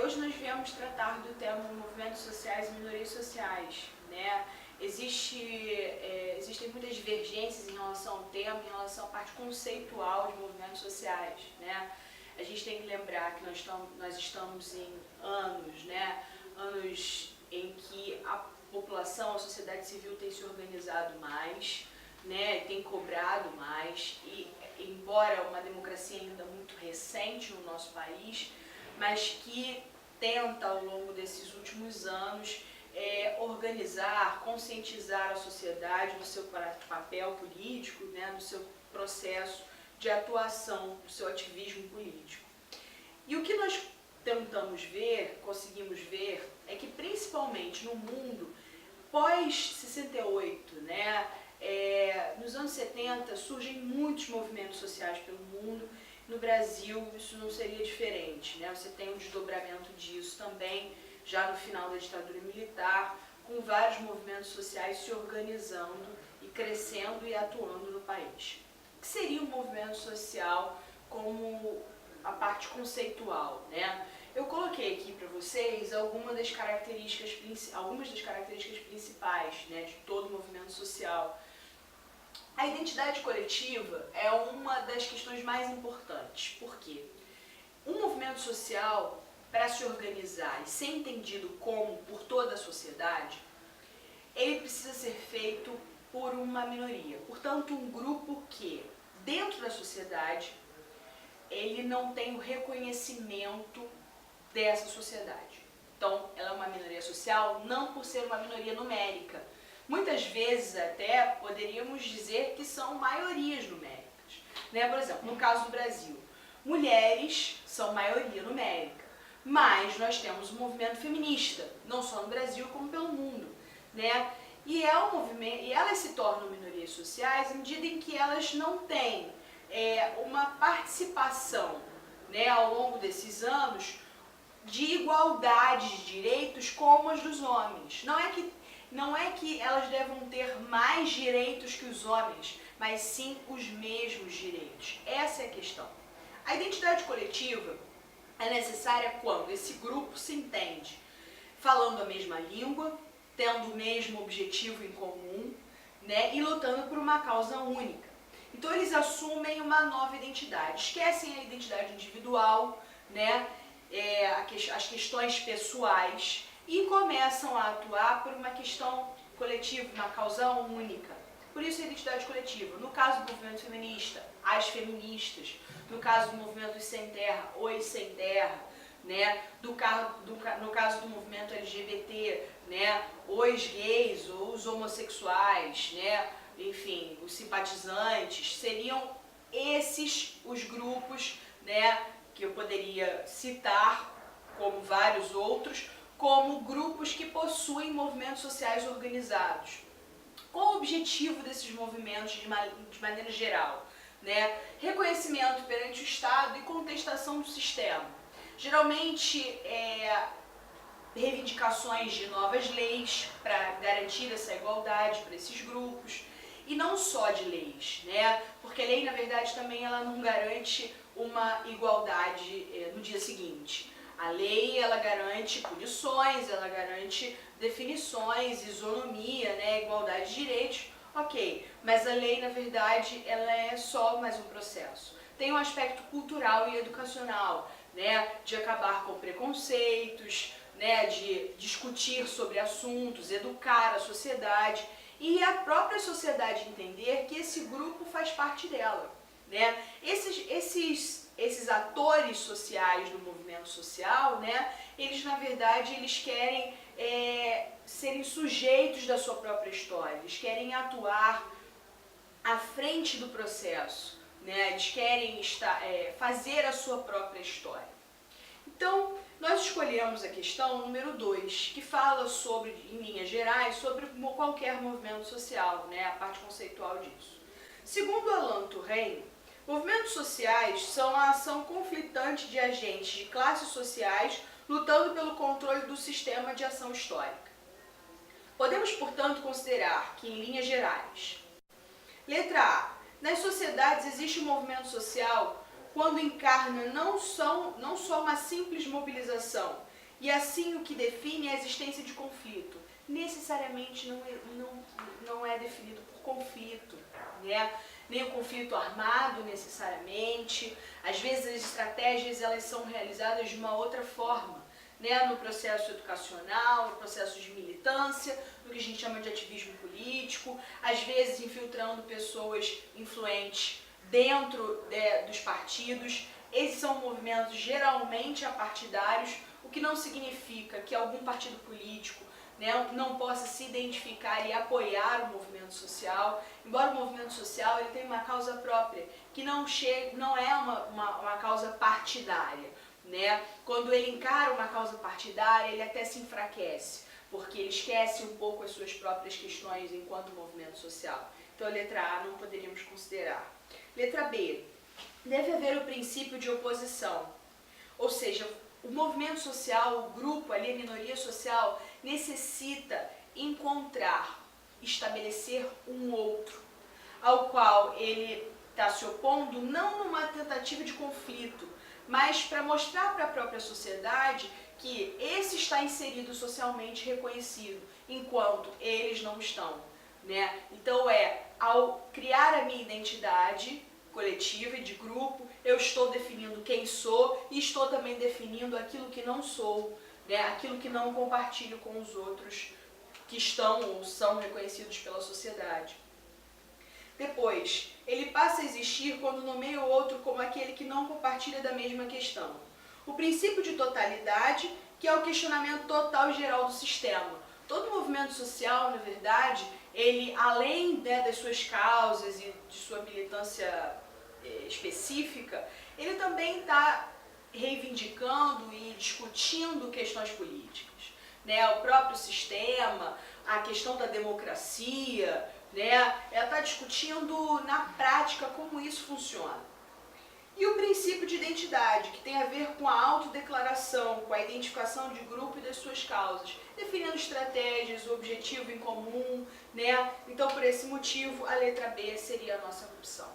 Hoje nós viemos tratar do tema movimentos sociais e minorias sociais, né? Existem muitas divergências em relação ao tema, em relação à parte conceitual de movimentos sociais, né? A gente tem que lembrar que nós estamos em anos, né? Anos em que a população, a sociedade civil tem se organizado mais, né? Tem cobrado mais e, embora uma democracia ainda muito recente no nosso país, mas que tenta ao longo desses últimos anos organizar, conscientizar a sociedade do seu papel político, né, do seu processo de atuação, do seu ativismo político. E o que nós tentamos ver, conseguimos ver, é que principalmente no mundo pós-68, né, nos anos 70 surgem muitos movimentos sociais pelo mundo. No Brasil isso não seria diferente, né? Você tem um desdobramento disso também, já no final da ditadura militar, com vários movimentos sociais se organizando e crescendo e atuando no país. O que seria um movimento social como a parte conceitual, né? Eu coloquei aqui para vocês algumas das características principais, né, de todo movimento social. A identidade coletiva é uma das questões mais importantes. Por quê? Um movimento social, para se organizar e ser entendido como por toda a sociedade, ele precisa ser feito por uma minoria. Portanto, um grupo que, dentro da sociedade, ele não tem o reconhecimento dessa sociedade. Então, ela é uma minoria social não por ser uma minoria numérica. Muitas vezes até poderíamos dizer que são maiorias numéricas, né? Por exemplo, no caso do Brasil, mulheres são maioria numérica, mas nós temos um movimento feminista, não só no Brasil como pelo mundo, né? E elas se tornam minorias sociais à medida em que elas não têm uma participação, né, ao longo desses anos de igualdade de direitos como as dos homens. Não é que elas devam ter mais direitos que os homens, mas sim os mesmos direitos. Essa é a questão. A identidade coletiva é necessária quando esse grupo se entende falando a mesma língua, tendo o mesmo objetivo em comum, né, e lutando por uma causa única. Então eles assumem uma nova identidade, esquecem a identidade individual, né, as questões pessoais, e começam a atuar por uma questão coletiva, uma causa única. Por isso a identidade coletiva. No caso do movimento feminista, as feministas. No caso do movimento sem terra, os sem terra. Né? No caso do movimento LGBT, né? Os gays, os homossexuais, né? Enfim, os simpatizantes. Seriam esses os grupos, né, que eu poderia citar, como vários outros, como grupos que possuem movimentos sociais organizados. Qual o objetivo desses movimentos de maneira geral? Né? Reconhecimento perante o Estado e contestação do sistema. Geralmente, reivindicações de novas leis para garantir essa igualdade para esses grupos. E não só de leis, né? Porque a lei, na verdade, também ela não garante uma igualdade no dia seguinte. A lei, ela garante punições, ela garante definições, isonomia, né, igualdade de direitos, ok. Mas a lei, na verdade, ela é só mais um processo. Tem um aspecto cultural e educacional, né, de acabar com preconceitos, né, de discutir sobre assuntos, educar a sociedade e a própria sociedade entender que esse grupo faz parte dela, né. Esses atores sociais do movimento social, né, eles na verdade eles querem serem sujeitos da sua própria história, eles querem atuar à frente do processo, né, eles querem fazer a sua própria história. Então, nós escolhemos a questão número 2, que fala sobre, em linhas gerais, sobre qualquer movimento social, né, a parte conceitual disso. Segundo Alain Touraine, movimentos sociais são a ação conflitante de agentes de classes sociais lutando pelo controle do sistema de ação histórica. Podemos, portanto, considerar que, em linhas gerais, letra A, nas sociedades existe um movimento social quando encarna não só uma simples mobilização, e assim o que define é a existência de conflito. Necessariamente não é definido por conflito, né? Nem o conflito armado necessariamente. Às vezes as estratégias elas são realizadas de uma outra forma, né? No processo educacional, no processo de militância, no que a gente chama de ativismo político, às vezes infiltrando pessoas influentes dentro dos partidos. Esses são movimentos geralmente apartidários, o que não significa que algum partido político, né, não possa se identificar e apoiar o movimento social, embora o movimento social ele tenha uma causa própria, que não é uma causa partidária. Né? Quando ele encara uma causa partidária, ele até se enfraquece, porque ele esquece um pouco as suas próprias questões enquanto movimento social. Então a letra A não poderíamos considerar. Letra B. Deve haver o princípio de oposição, ou seja, o movimento social, o grupo, ali, a minoria social, necessita encontrar, estabelecer um outro, ao qual ele está se opondo, não numa tentativa de conflito, mas para mostrar para a própria sociedade que esse está inserido socialmente reconhecido, enquanto eles não estão. Né? Então ao criar a minha identidade coletiva e de grupo, eu estou definindo quem sou e estou também definindo aquilo que não sou, né? Aquilo que não compartilho com os outros que estão ou são reconhecidos pela sociedade. Depois, ele passa a existir quando nomeia o outro como aquele que não compartilha da mesma questão. O princípio de totalidade, que é o questionamento total e geral do sistema. Todo movimento social, na verdade, ele, além das suas causas e de sua militância específica, ele também está reivindicando e discutindo questões políticas. Né? O próprio sistema, a questão da democracia, né? Ela está discutindo na prática como isso funciona. E o princípio de identidade, que tem a ver com a autodeclaração, com a identificação de grupo e das suas causas, definindo estratégias, o objetivo em comum, né? Então, por esse motivo, a letra B seria a nossa opção.